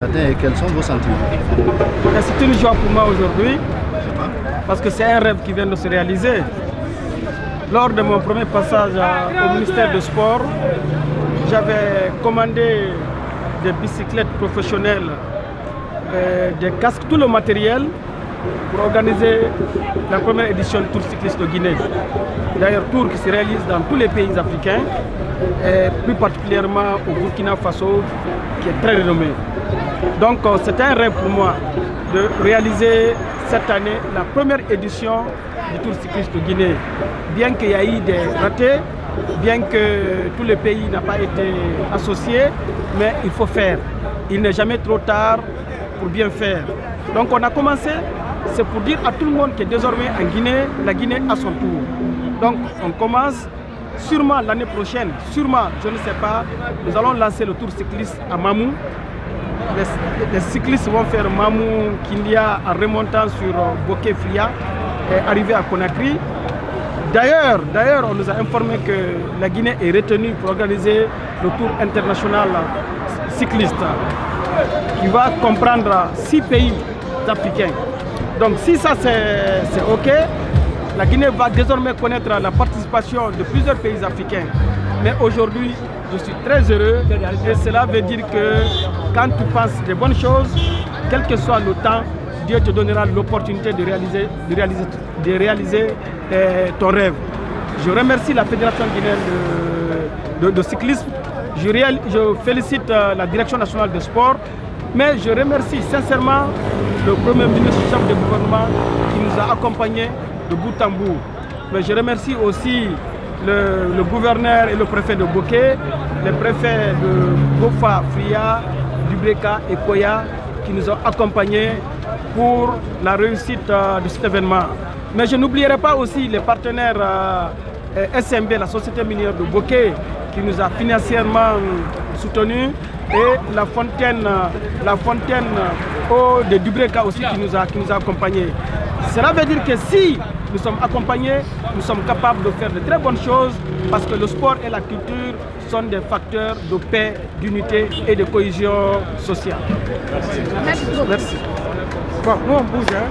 Et quels sont vos sentiments? C'est une joie pour moi aujourd'hui parce que c'est un rêve qui vient de se réaliser. Lors de mon premier passage au ministère du Sport, j'avais commandé des bicyclettes professionnelles, des casques, tout le matériel pour organiser la première édition du Tour cycliste de Guinée. D'ailleurs, tour qui se réalise dans tous les pays africains et plus particulièrement au Burkina Faso qui est très renommé. Donc c'est un rêve pour moi de réaliser cette année la première édition du Tour cycliste de Guinée. Bien qu'il y ait eu des ratés, bien que tout le pays n'a pas été associé, mais il faut faire. Il n'est jamais trop tard pour bien faire. Donc on a commencé, c'est pour dire à tout le monde que désormais en Guinée, la Guinée a son tour. Donc on commence, sûrement l'année prochaine, sûrement, je ne sais pas, nous allons lancer le Tour cycliste à Mamou. Les cyclistes vont faire Mamou, Kindia en remontant sur Boké Fria et arriver à Conakry. D'ailleurs, on nous a informé que la Guinée est retenue pour organiser le Tour international cycliste qui va comprendre 6 pays africains. Donc si ça c'est OK, la Guinée va désormais connaître la participation de plusieurs pays africains. Mais aujourd'hui, je suis très heureux et cela veut dire que quand tu penses des bonnes choses, quel que soit le temps, Dieu te donnera l'opportunité de réaliser ton rêve. Je remercie la Fédération guinéenne de cyclisme, je félicite la Direction nationale de sport, mais je remercie sincèrement le Premier ministre, chef de gouvernement qui nous a accompagnés de bout en bout. Mais je remercie aussi le gouverneur et le préfet de Boké, les préfets de Bofa, Fria, Dubreka et Koya qui nous ont accompagnés pour la réussite de cet événement. Mais je n'oublierai pas aussi les partenaires SMB, la société minière de Boké, qui nous a financièrement soutenus, et la fontaine eau de Dubreka aussi qui nous a accompagnés. Cela veut dire que si nous sommes accompagnés, nous sommes capables de faire de très bonnes choses parce que le sport et la culture sont des facteurs de paix, d'unité et de cohésion sociale. Merci. Bon, nous on bouge. Hein.